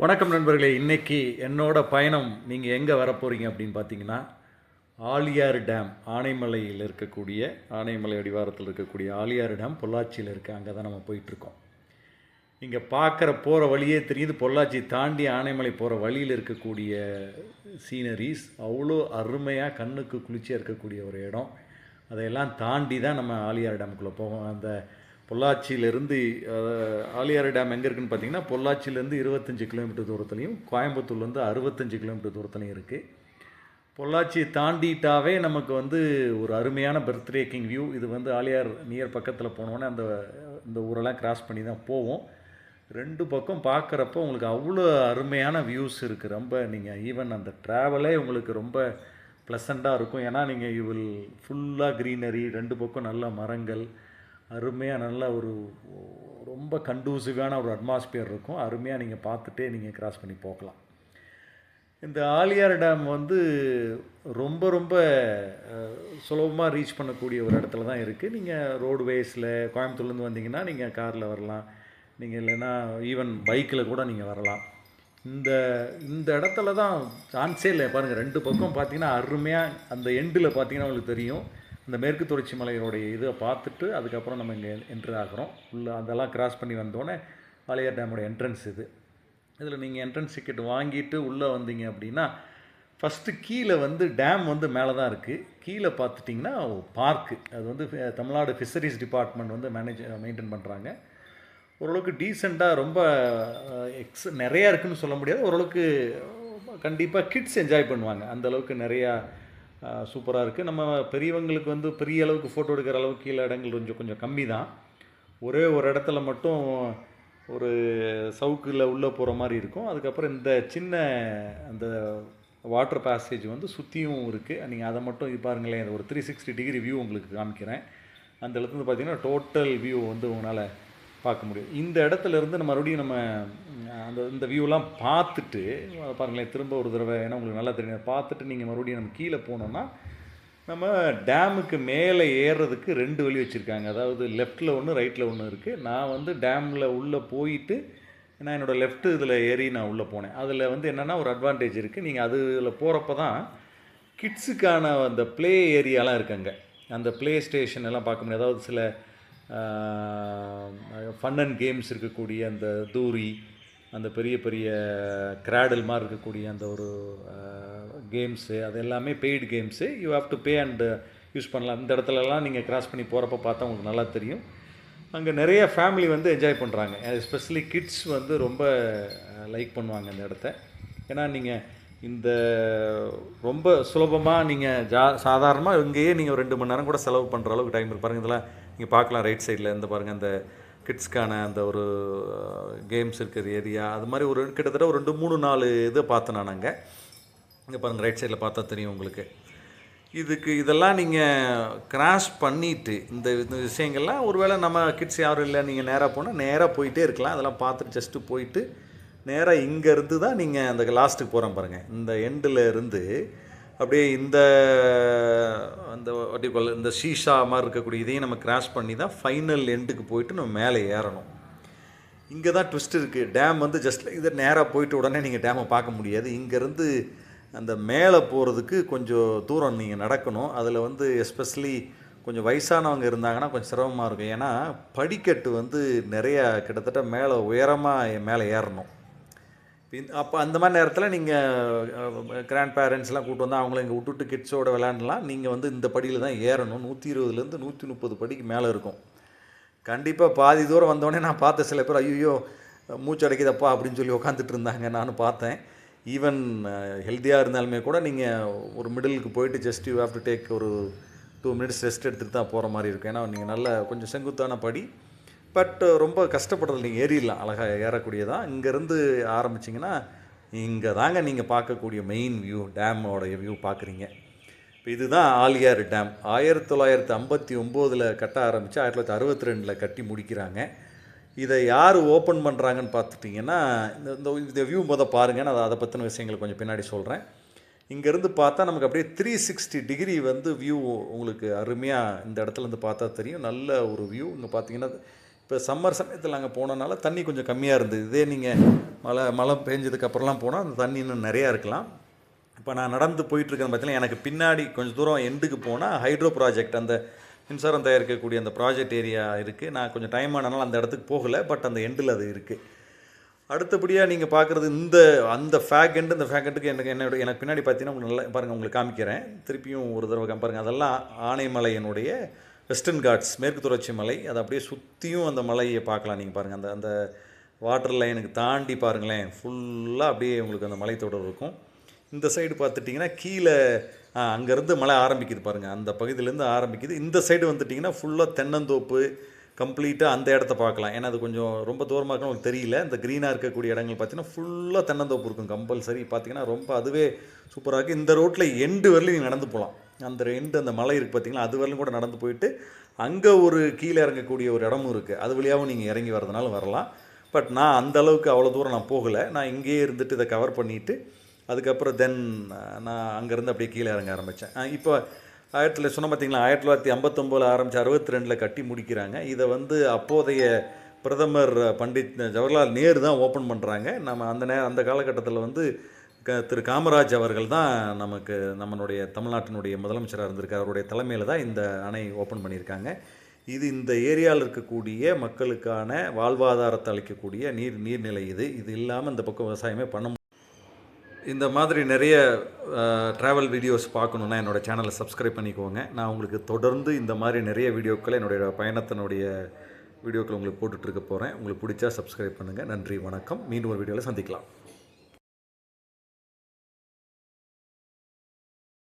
வணக்கம் நண்பர்களே. இன்னைக்கு என்னோட பயணம் நீங்கள் எங்கே வரப்போகிறீங்க அப்படின்னு பார்த்தீங்கன்னா, ஆழியாறு டேம் ஆனைமலையில் இருக்கக்கூடிய ஆனைமலை அடிவாரத்தில் இருக்கக்கூடிய ஆழியாறு டேம் பொள்ளாச்சியில் இருக்குது. அங்கே தான் நம்ம போயிட்டுருக்கோம். இங்கே பார்க்குற போகிற வழியே தெரியுது. பொள்ளாச்சி தாண்டி ஆனைமலை போகிற வழியில் இருக்கக்கூடிய சீனரிஸ் அவ்வளோ அருமையாக கண்ணுக்கு குளிர்ச்சியாக இருக்கக்கூடிய ஒரு இடம். அதையெல்லாம் தாண்டி தான் நம்ம ஆழியாறு டேமுக்குள்ளே போவோம். அந்த பொள்ளாச்சியிலேருந்து ஆழியாறு டேம் எங்கே இருக்குதுன்னு பார்த்தீங்கன்னா, பொள்ளாச்சியிலேருந்து 25 கிலோமீட்டர் தூரத்துலையும், கோயம்புத்தூர்லேருந்து 65 கிலோமீட்டர் தூரத்துலையும் இருக்குது. பொள்ளாச்சியை தாண்டிட்டாவே நமக்கு வந்து ஒரு அருமையான பெர்த் பிரேக்கிங் வியூ. இது வந்து ஆழியார் நியர் பக்கத்தில் போனோன்னே இந்த ஊரெல்லாம் கிராஸ் பண்ணி தான் போவோம். ரெண்டு பக்கம் பார்க்குறப்போ உங்களுக்கு அவ்வளோ அருமையான வியூஸ் இருக்குது. ரொம்ப நீங்கள் ஈவன் அந்த ட்ராவலே உங்களுக்கு ரொம்ப ப்ளசண்ட்டாக இருக்கும். ஏன்னா நீங்கள் யூ வில் ஃபுல்லாக க்ரீனரி, ரெண்டு பக்கம் நல்ல மரங்கள், அருமையாக நல்ல ஒரு ரொம்ப கண்டூசிவான ஒரு அட்மாஸ்பியர் இருக்கும். அருமையாக நீங்கள் பார்த்துட்டே நீங்கள் கிராஸ் பண்ணி போகலாம். இந்த ஆழியார் டேம் வந்து ரொம்ப ரொம்ப சுலபமாக ரீச் பண்ணக்கூடிய ஒரு இடத்துல தான் இருக்குது. நீங்கள் ரோடுவேஸில் கோயம்புத்தூர்லேருந்து வந்தீங்கன்னா நீங்கள் காரில் வரலாம், நீங்கள் இல்லைன்னா ஈவன் பைக்கில் கூட நீங்கள் வரலாம். இந்த இந்த இடத்துல தான் சான்ஸே இல்லை. பாருங்கள், ரெண்டு பக்கம் பார்த்தீங்கன்னா அருமையாக அந்த எண்டில் பார்த்தீங்கன்னா உங்களுக்கு தெரியும். இந்த மேற்கு தொடர்ச்சி மலையோடைய இதை பார்த்துட்டு அதுக்கப்புறம் நம்ம இங்கே என்ட்ரு ஆகிறோம். உள்ளே அதெல்லாம் கிராஸ் பண்ணி வந்தோடனே ஆழியார் டேமோட என்ட்ரன்ஸ் இது. இதில் நீங்கள் என்ட்ரன்ஸ் டிக்கெட் வாங்கிட்டு உள்ளே வந்தீங்க அப்படின்னா, ஃபஸ்ட்டு கீழே வந்து டேம் வந்து மேலே தான் இருக்குது. கீழே பார்த்துட்டிங்கன்னா பார்க்கு, அது வந்து தமிழ்நாடு ஃபிஷரிஸ் டிபார்ட்மெண்ட் வந்து மெயின்டைன் பண்ணுறாங்க. ஓரளவுக்கு டீசெண்டாக ரொம்ப நிறையா இருக்குதுன்னு சொல்ல முடியாது. ஓரளவுக்கு கண்டிப்பாக கிட்ஸ் என்ஜாய் பண்ணுவாங்க. அந்தளவுக்கு நிறையா சூப்பராக இருக்குது. நம்ம பெரியவங்களுக்கு வந்து பெரிய அளவுக்கு ஃபோட்டோ எடுக்கிற அளவுக்கு கீழே இடங்கள் கொஞ்சம் கம்மி தான். ஒரே ஒரு இடத்துல மட்டும் ஒரு சவுக்கில் உள்ளே போகிற மாதிரி இருக்கும். அதுக்கப்புறம் இந்த சின்ன அந்த வாட்டர் பேசேஜ் வந்து சுற்றியும் இருக்குது. நீங்கள் அதை மட்டும் இது பாருங்களேன். ஒரு 360 டிகிரி வியூ உங்களுக்கு காமிக்கிறேன். அந்த இடத்துல பார்த்தீங்கன்னா டோட்டல் வியூ வந்து உங்களால் பார்க்க முடியும். இந்த இடத்துல இருந்து நம்ம மறுபடியும் நம்ம இந்த வியூலாம் பார்த்துட்டு பாருங்களேன், திரும்ப ஒரு தடவை, ஏன்னா உங்களுக்கு நல்லா தெரியும், பார்த்துட்டு நீங்கள் மறுபடியும் நம்ம கீழே போனோம்னா நம்ம டேமுக்கு மேலே ஏறுறதுக்கு 2 வழி வச்சுருக்காங்க. அதாவது லெஃப்ட்டில் ஒன்று, ரைட்டில் ஒன்று இருக்குது. நான் வந்து டேமில் உள்ளே போயிட்டு நான் என்னோடய லெஃப்ட்டு இதில் ஏறி நான் உள்ளே போனேன். அதில் வந்து என்னென்னா ஒரு அட்வான்டேஜ் இருக்குது. நீங்கள் அதில் போகிறப்ப தான் கிட்ஸுக்கான அந்த ப்ளே ஏரியாலாம் இருக்குங்க. அந்த ப்ளே ஸ்டேஷன் எல்லாம் பார்க்க முடியாது. அதாவது சில ஃபன் அண்ட் கேம்ஸ் இருக்கக்கூடிய அந்த தூரி, அந்த பெரிய பெரிய கிராடல் மாதிரி இருக்கக்கூடிய அந்த ஒரு கேம்ஸு, அது எல்லாமே paid games. You have to pay and use பண்ணலாம். இந்த இடத்துலலாம் நீங்கள் கிராஸ் பண்ணி போகிறப்ப பார்த்தா உங்களுக்கு நல்லா தெரியும். அங்கே நிறைய ஃபேமிலி வந்து என்ஜாய் பண்ணுறாங்க. எஸ்பெஷலி கிட்ஸ் வந்து ரொம்ப லைக் பண்ணுவாங்க இந்த இடத்த. ஏன்னா நீங்கள் இந்த ரொம்ப சுலபமாக நீங்கள் சாதாரணமாக இங்கேயே நீங்கள் 2 மணி நேரம் கூட செலவு பண்ணுற அளவுக்கு டைம் இருக்கு. பாருங்கள், இதெல்லாம் நீங்கள் பார்க்கலாம். ரைட் சைடில் இருந்து பாருங்கள், அந்த கிட்ஸ்க்கான அந்த ஒரு கேம்ஸ் இருக்கிற ஏரியா. அது மாதிரி ஒரு கிட்டத்தட்ட ஒரு 2, 3, 4 இதை பார்த்தேன் நான் அங்கே. இங்கே பாருங்கள், ரைட் சைடில் பார்த்தா தெரியும் உங்களுக்கு. இதெல்லாம் நீங்கள் கிராஸ் பண்ணிவிட்டு இந்த விஷயங்கள்லாம் ஒருவேளை நம்ம கிட்ஸ் யாரும் இல்லை, நீங்கள் நேராக போனால் நேராக போயிட்டே இருக்கலாம். அதெல்லாம் பார்த்துட்டு ஜஸ்ட்டு போயிட்டு நேராக இங்கேருந்து தான் நீங்கள் அந்த லாஸ்ட்டுக்கு போகிறோம் பாருங்கள். இந்த எண்டில் இருந்து அப்படியே இந்த இந்த ஷீஷா மாதிரி இருக்கக்கூடிய இதையும் நம்ம கிராஸ் பண்ணி தான் ஃபைனல் எண்டுக்கு போயிட்டு நம்ம மேலே ஏறணும். இங்கே தான் ட்விஸ்ட் இருக்குது. டேம் வந்து ஜஸ்ட் இதை நேராக போயிட்டு உடனே நீங்கள் டேமை பார்க்க முடியாது. இங்கேருந்து அந்த மேலே போகிறதுக்கு கொஞ்சம் தூரம் நீங்கள் நடக்கணும். அதில் வந்து எஸ்பெஷலி கொஞ்சம் வயசானவங்க இருந்தாங்கன்னா கொஞ்சம் சிரமமாக இருக்கும். ஏன்னா படிக்கட்டு வந்து நிறையா கிட்டத்தட்ட மேலே உயரமாக மேலே ஏறணும். அப்போ அந்த மாதிரி நேரத்தில் நீங்கள் கிராண்ட் பேரண்ட்ஸ்லாம் கூப்பிட்டு வந்தால் அவங்கள இங்கே விட்டுட்டு கிட்ஸோடு விளையாண்டலாம். நீங்கள் வந்து இந்த படியில் தான் ஏறணும். 120லேருந்து 130 படிக்கு மேலே இருக்கும். கண்டிப்பாக பாதி தூரம் வந்தோடனே நான் பார்த்த சில பேர் ஐயோ மூச்சு அடைக்குதப்பா அப்படின்னு சொல்லி உட்காந்துட்டு இருந்தாங்க. நானும் பார்த்தேன். ஈவன் ஹெல்த்தியாக இருந்தாலுமே கூட நீங்கள் ஒரு மிடிலுக்கு போயிட்டு just you have to take ஒரு 2 மினிட்ஸ் ரெஸ்ட் எடுத்துகிட்டு தான் போகிற மாதிரி இருக்கும். ஏன்னா நீங்கள் நல்ல கொஞ்சம் செங்குத்தான படி, பட் ரொம்ப கஷ்டப்படுறதில்ல. நீங்கள் ஏறிடலாம், அழகாக ஏறக்கூடியதான். இங்கேருந்து ஆரம்பிச்சிங்கன்னா இங்கே தாங்க நீங்கள் பார்க்கக்கூடிய மெயின் வியூ, டேமோடைய வியூ பார்க்குறீங்க. இப்போ இதுதான் ஆழியார் டேம். 1959 கட்ட ஆரம்பித்து 1962 கட்டி முடிக்கிறாங்க. இதை யார் ஓப்பன் பண்ணுறாங்கன்னு பார்த்துட்டிங்கன்னா, இந்த வியூ பாருங்கள். நான் அதை பற்றின விஷயங்கள் கொஞ்சம் பின்னாடி சொல்கிறேன். இங்கேருந்து பார்த்தா நமக்கு அப்படியே 360 டிகிரி வந்து வியூ உங்களுக்கு அருமையாக இந்த இடத்துலேருந்து பார்த்தா தெரியும். நல்ல ஒரு வியூ. இங்கே பார்த்தீங்கன்னா இப்போ சம்மர் சமயத்தில் அங்கே போனனால தண்ணி கொஞ்சம் கம்மியாக இருந்தது. இதே நீங்கள் மழை பெஞ்சதுக்கப்புறம்லாம் போனால் அந்த தண்ணி இன்னும் நிறையா இருக்கலாம். இப்போ நான் நடந்து போயிட்டுருக்கேன் பார்த்தீங்கன்னா, எனக்கு பின்னாடி கொஞ்சம் தூரம் எண்டுக்கு போனால் ஹைட்ரோ ப்ராஜெக்ட், அந்த மின்சாரம் தயாரிக்கக்கூடிய அந்த ப்ராஜெக்ட் ஏரியா இருக்குது. நான் கொஞ்சம் டைம் ஆனாலும் அந்த இடத்துக்கு போகலை, பட் அந்த எண்டில் அது இருக்குது. அடுத்தபடியாக நீங்கள் பார்க்குறது அந்த ஃபேக் எண்டு, இந்த ஃபேக் எண்டுக்கு எனக்கு பின்னாடி பார்த்தீங்கன்னா உங்களுக்கு நல்லா பாருங்கள், உங்களுக்கு காமிக்கிறேன். திருப்பியும் ஒரு தடவை பாருங்கள். அதெல்லாம் ஆனைமலையினுடைய வெஸ்டர்ன் காட்ஸ், மேற்கு தொடர்ச்சி மலை. அதை அப்படியே சுற்றியும் அந்த மலையை பார்க்கலாம். நீங்கள் பாருங்கள், அந்த அந்த வாட்டர் லைனுக்கு தாண்டி பாருங்களேன், ஃபுல்லாக அப்படியே உங்களுக்கு அந்த மலைத்தொடர் இருக்கும். இந்த சைடு பார்த்துட்டிங்கன்னா கீழே அங்கேருந்து மலை ஆரம்பிக்குது பாருங்கள், அந்த பகுதியிலேருந்து ஆரம்பிக்குது. இந்த சைடு வந்துட்டிங்கன்னா ஃபுல்லாக தென்னந்தோப்பு கம்ப்ளீட்டாக அந்த இடத்த பார்க்கலாம். ஏன்னா அது கொஞ்சம் ரொம்ப தூரமாக இருக்கணும், உங்களுக்கு தெரியல. இந்த க்ரீனாக இருக்கக்கூடிய இடங்கள் பார்த்தீங்கன்னா ஃபுல்லாக தென்னந்தோப்பு இருக்கும் கம்பல்சரி. பார்த்தீங்கன்னா ரொம்ப அதுவே சூப்பராக இருக்குது. இந்த ரோட்டில் எண்டு வரலையும் நீங்கள் நடந்து போகலாம். அந்த அந்த மலை இருக்குது பார்த்தீங்களா, அது வரலும் கூட நடந்து போயிட்டு அங்கே ஒரு கீழே இறங்கக்கூடிய ஒரு இடமும் இருக்குது. அது வழியாகவும் நீங்கள் இறங்கி வரதுனால வரலாம். பட் நான் அந்த அளவுக்கு அவ்வளோ தூரம் நான் போகலை. நான் இங்கேயே இருந்துட்டு இதை கவர் பண்ணிவிட்டு அதுக்கப்புறம் நான் அங்கேருந்து அப்படியே கீழே இறங்க ஆரம்பித்தேன். இப்போ சொன்ன பார்த்தீங்களா, 1959 ஆரம்பித்து 62 கட்டி முடிக்கிறாங்க. இதை அப்போதைய பிரதமர் பண்டிட் ஜவஹர்லால் நேரு தான் ஓப்பன் பண்ணுறாங்க. நம்ம அந்த காலகட்டத்தில் திரு காமராஜ் அவர்கள் தான் நம்மளுடைய தமிழ்நாட்டினுடைய முதலமைச்சராக இருந்திருக்கார். அவருடைய தலைமையில் தான் இந்த அணை ஓப்பன் பண்ணியிருக்காங்க. இது இந்த ஏரியாவில் இருக்கக்கூடிய மக்களுக்கான வாழ்வாதாரத்தை அளிக்கக்கூடிய நீர்நிலை. இது இல்லாமல் இந்த பக்கம் விவசாயமே பண்ண முடியும். இந்த மாதிரி நிறைய ட்ராவல் வீடியோஸ் பார்க்கணுன்னா என்னோடய சேனலை சப்ஸ்கிரைப் பண்ணிக்கோங்க. நான் உங்களுக்கு தொடர்ந்து இந்த மாதிரி நிறைய வீடியோக்களை என்னுடைய பயணத்தினுடைய வீடியோக்களை உங்களுக்கு போட்டுட்ருக்க போகிறேன். உங்களுக்கு பிடிச்சா சப்ஸ்கிரைப் பண்ணுங்கள். நன்றி, வணக்கம். மீண்டும் ஒரு வீடியோவில் சந்திக்கலாம்.